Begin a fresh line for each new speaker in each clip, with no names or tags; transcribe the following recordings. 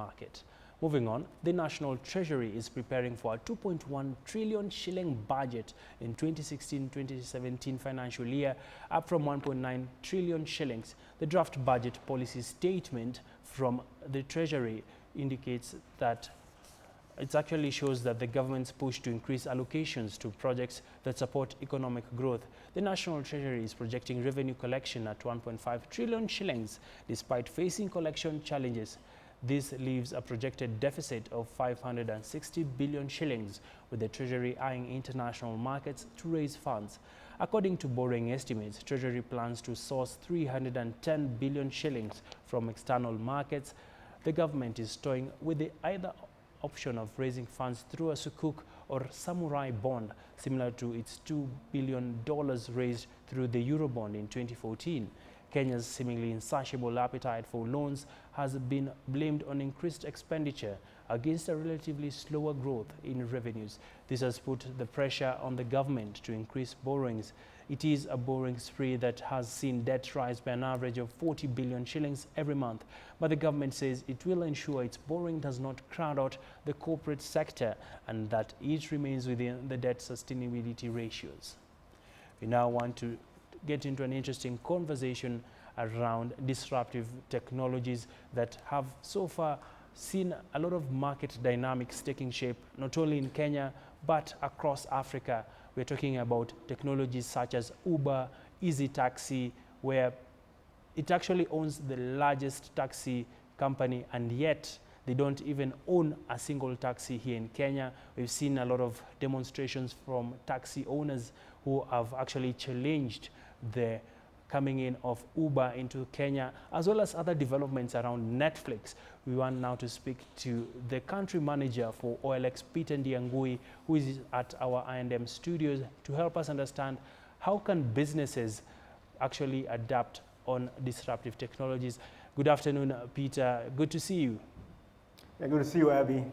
market. Moving on, the National Treasury is preparing for a 2.1 trillion shilling budget in 2016-2017 financial year, up from 1.9 trillion shillings. The draft budget policy statement from the Treasury indicates that it actually shows that the government's push to increase allocations to projects that support economic growth. The National Treasury is projecting revenue collection at 1.5 trillion shillings, despite facing collection challenges. This leaves a projected deficit of 560 billion shillings, with the Treasury eyeing international markets to raise funds. According to borrowing estimates, Treasury plans to source 310 billion shillings from external markets. The government is toying with the either option of raising funds through a sukuk or samurai bond, similar to its $2 billion raised through the Eurobond in 2014. Kenya's seemingly insatiable appetite for loans has been blamed on increased expenditure against a relatively slower growth in revenues. This has put the pressure on the government to increase borrowings. It is a borrowing spree that has seen debt rise by an average of 40 billion shillings every month. But the government says it will ensure its borrowing does not crowd out the corporate sector and that it remains within the debt sustainability ratios. We now want to get into an interesting conversation around disruptive technologies that have so far seen a lot of market dynamics taking shape, not only in Kenya, but across Africa. We're talking about technologies such as Uber, Easy Taxi, where it actually owns the largest taxi company, and yet they don't even own a single taxi here in Kenya. We've seen a lot of demonstrations from taxi owners who have actually challenged the coming in of Uber into Kenya, as well as other developments around Netflix. We want now to speak to the country manager for OLX, Peter Ndiangui, who is at our I&M studios, to help us understand how can businesses actually adapt on disruptive technologies. Good afternoon, Peter. Good to see you.
Yeah, good to see you, Abby.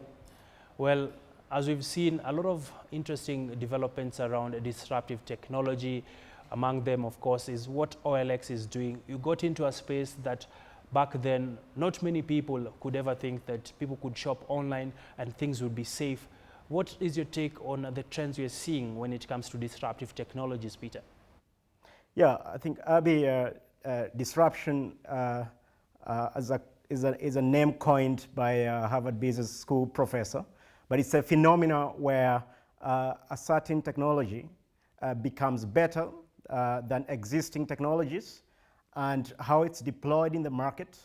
Well, as we've seen, a lot of interesting developments around disruptive technology. Among them, of course, is what OLX is doing. You got into a space that back then not many people could ever think that people could shop online and things would be safe. What is your take on the trends you're seeing when it comes to disruptive technologies, Peter?
Yeah, I think, Abby, disruption is a name coined by a Harvard Business School professor, but it's a phenomenon where a certain technology becomes better than existing technologies, and how it's deployed in the market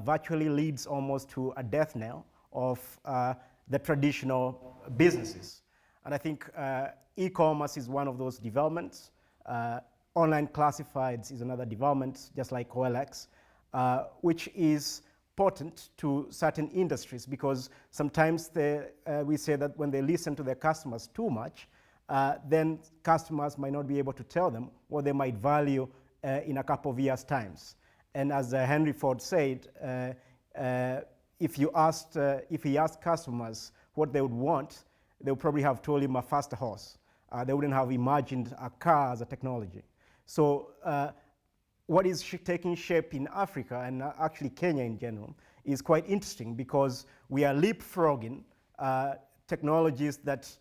virtually leads almost to a death knell of the traditional businesses. And I think e-commerce is one of those developments. Online classifieds is another development, just like OLX, which is important to certain industries, because sometimes we say that when they listen to their customers too much, then customers might not be able to tell them what they might value in a couple of years' times. And as Henry Ford said, if he asked customers what they would want, they would probably have told him a faster horse. They wouldn't have imagined a car as a technology. So what is taking shape in Africa, and actually Kenya in general, is quite interesting, because we are leapfrogging technologies that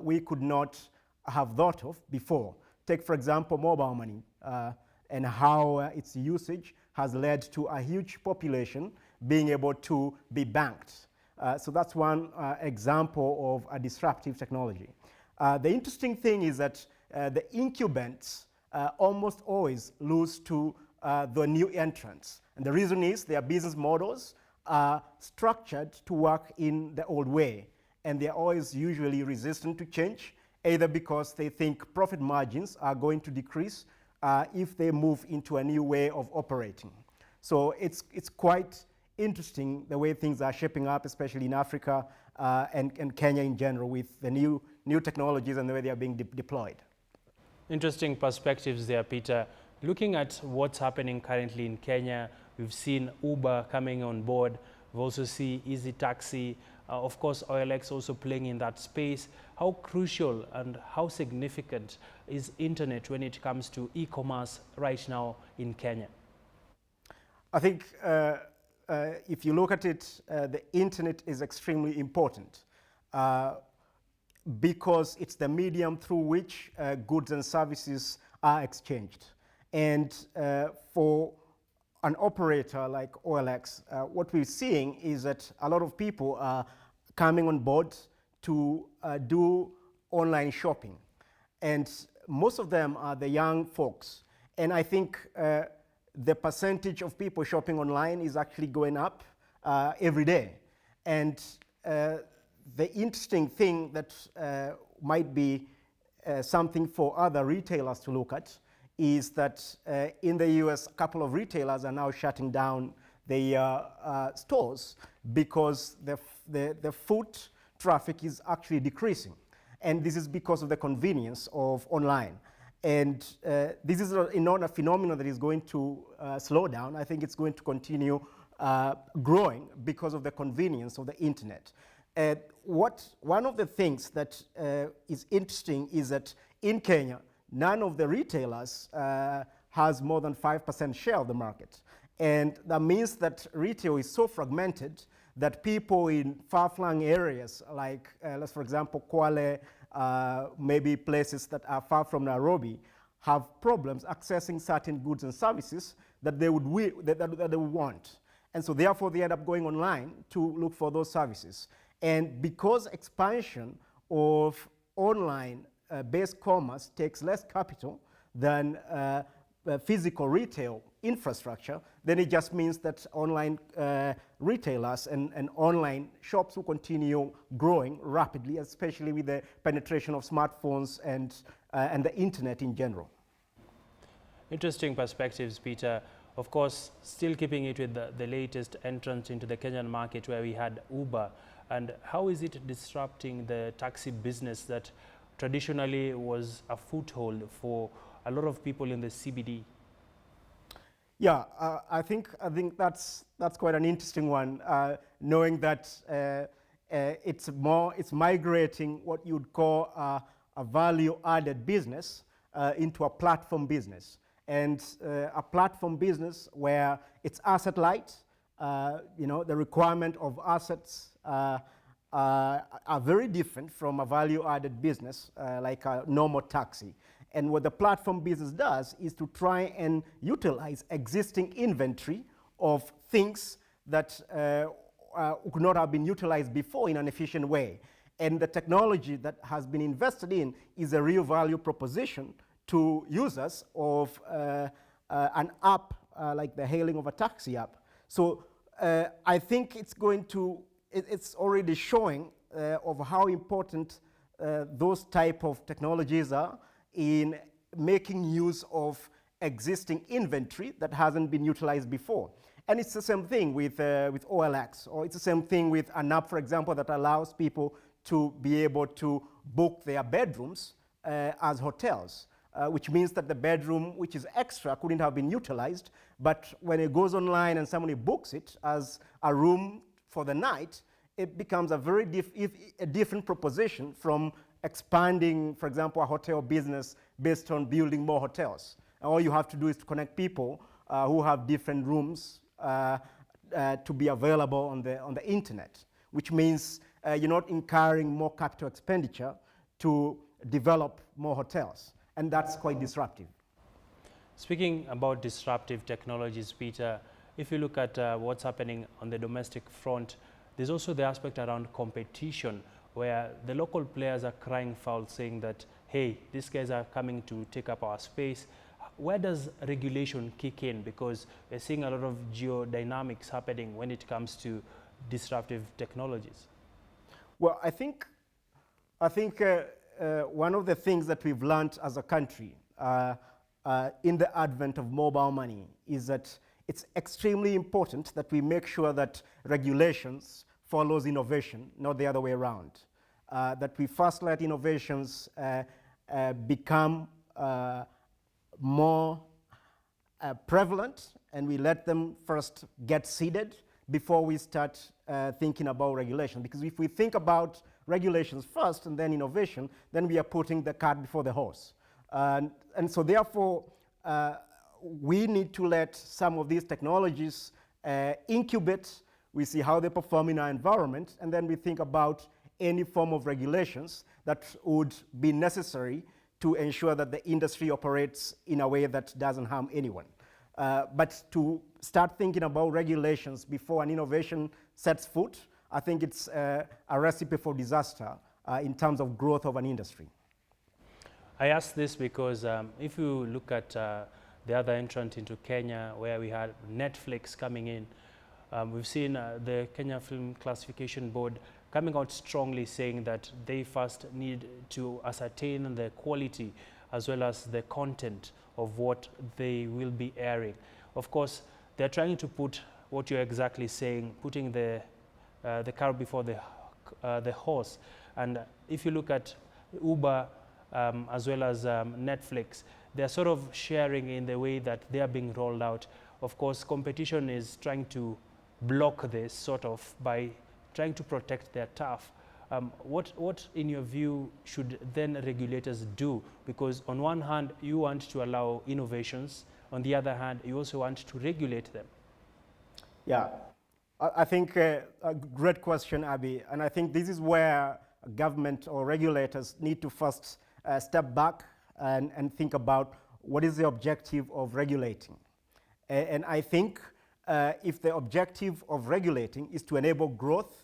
we could not have thought of before. Take, for example, mobile money and how its usage has led to a huge population being able to be banked. So that's one example of a disruptive technology. The interesting thing is that the incumbents almost always lose to the new entrants. And the reason is their business models are structured to work in the old way, and they're always usually resistant to change, either because they think profit margins are going to decrease if they move into a new way of operating. So it's quite interesting the way things are shaping up, especially in Africa and Kenya in general, with the new technologies and the way they are being deployed.
Interesting perspectives there, Peter. Looking at what's happening currently in Kenya, we've seen Uber coming on board. We've also seen Easy Taxi. Of course, OLX also playing in that space. How crucial and how significant is internet when it comes to e-commerce right now in Kenya?
I think if you look at it, the internet is extremely important because it's the medium through which goods and services are exchanged. And for an operator like OLX, what we're seeing is that a lot of people are coming on board to do online shopping. And most of them are the young folks. And I think the percentage of people shopping online is actually going up every day. And the interesting thing that might be something for other retailers to look at is that in the US, a couple of retailers are now shutting down their stores because the foot traffic is actually decreasing. And this is because of the convenience of online. And this is not a phenomenon that is going to slow down. I think it's going to continue growing because of the convenience of the internet. One of the things that is interesting is that in Kenya, none of the retailers has more than 5% share of the market. And that means that retail is so fragmented that people in far-flung areas like, let's for example, Kwale, maybe places that are far from Nairobi, have problems accessing certain goods and services that they would want. And so therefore they end up going online to look for those services. And because expansion of online based commerce takes less capital than physical retail infrastructure, then it just means that online retailers and online shops will continue growing rapidly, especially with the penetration of smartphones and the internet in general.
Interesting perspectives, Peter. Of course, still keeping it with the latest entrance into the Kenyan market where we had Uber. And how is it disrupting the taxi business that traditionally was a foothold for a lot of people in the CBD?
Yeah, I think that's quite an interesting one. Knowing that it's migrating what you'd call a value-added business into a platform business, and a platform business where it's asset light. The requirement of assets are very different from a value-added business like a normal taxi. And what the platform business does is to try and utilize existing inventory of things that could not have been utilized before in an efficient way. And the technology that has been invested in is a real value proposition to users of an app like the hailing of a taxi app. So I think it's already showing of how important those type of technologies are in making use of existing inventory that hasn't been utilized before. And it's the same thing with OLX, or it's the same thing with an app, for example, that allows people to be able to book their bedrooms as hotels, which means that the bedroom, which is extra, couldn't have been utilized, but when it goes online and somebody books it as a room for the night, it becomes a very different proposition from expanding, for example, a hotel business based on building more hotels. And all you have to do is to connect people who have different rooms to be available on the internet, which means you're not incurring more capital expenditure to develop more hotels. And that's quite disruptive.
Speaking about disruptive technologies, Peter, if you look at what's happening on the domestic front, there's also the aspect around competition, where the local players are crying foul, saying that, hey, these guys are coming to take up our space. Where does regulation kick in? Because we're seeing a lot of geodynamics happening when it comes to disruptive technologies.
Well, I think one of the things that we've learned as a country in the advent of mobile money is that it's extremely important that we make sure that regulations follows innovation, not the other way around. That we first let innovations become more prevalent, and we let them first get seeded before we start thinking about regulation. Because if we think about regulations first and then innovation, then we are putting the cart before the horse. And so therefore, we need to let some of these technologies incubate, we see how they perform in our environment, and then we think about any form of regulations that would be necessary to ensure that the industry operates in a way that doesn't harm anyone. But to start thinking about regulations before an innovation sets foot, I think it's a recipe for disaster in terms of growth of an industry.
I ask this because if you look at the other entrant into Kenya, where we had Netflix coming in, we've seen the Kenya Film Classification Board coming out strongly saying that they first need to ascertain the quality as well as the content of what they will be airing. Of course, they're trying to put what you're exactly saying, putting the cart before the horse. And if you look at Uber as well as Netflix, they're sort of sharing in the way that they are being rolled out. Of course, competition is trying to block this sort of by trying to protect their turf. What in your view should then regulators do? Because on one hand, you want to allow innovations. On the other hand, you also want to regulate them.
Yeah, I think a great question, Abby. And I think this is where government or regulators need to first step back and think about what is the objective of regulating. And I think if the objective of regulating is to enable growth,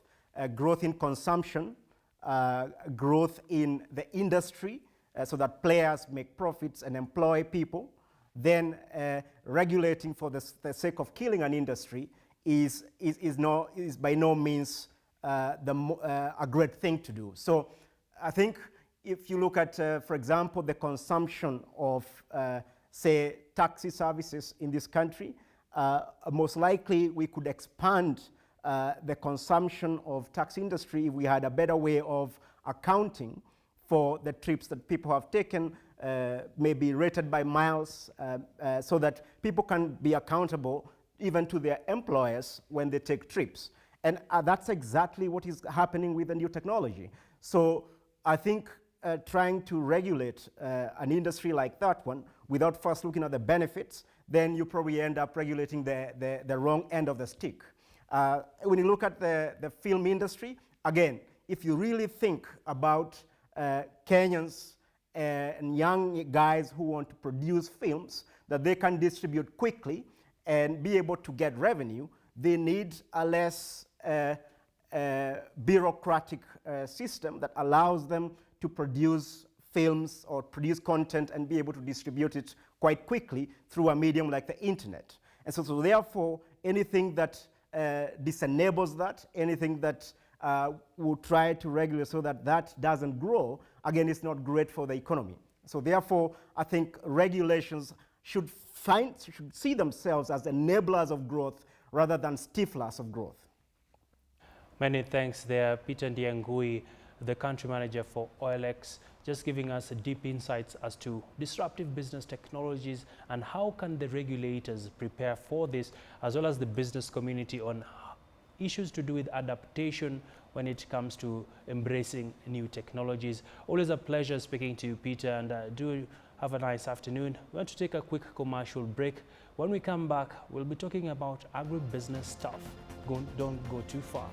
growth in consumption, growth in the industry, so that players make profits and employ people, then regulating for the sake of killing an industry is by no means a great thing to do. So I think if you look at, for example, the consumption of, say, taxi services in this country, most likely we could expand the consumption of taxi industry if we had a better way of accounting for the trips that people have taken, maybe rated by miles, so that people can be accountable even to their employers when they take trips. And that's exactly what is happening with the new technology. So I think trying to regulate an industry like that one without first looking at the benefits, then you probably end up regulating the wrong end of the stick. When you look at the film industry, again, if you really think about Kenyans and young guys who want to produce films that they can distribute quickly and be able to get revenue, they need a less bureaucratic system that allows them to produce films or produce content and be able to distribute it quite quickly through a medium like the internet. And so therefore, anything that disenables that, anything that will try to regulate so that that doesn't grow, again, it's not great for the economy. So therefore, I think regulations should see themselves as enablers of growth rather than stiflers of growth.
Many thanks there, Peter Ndiangui, the country manager for OLX, just giving us deep insights as to disruptive business technologies and how can the regulators prepare for this, as well as the business community on issues to do with adaptation when it comes to embracing new technologies. Always a pleasure speaking to you, Peter, and do have a nice afternoon. We're going to take a quick commercial break. When we come back, we'll be talking about agribusiness stuff. Don't go too far.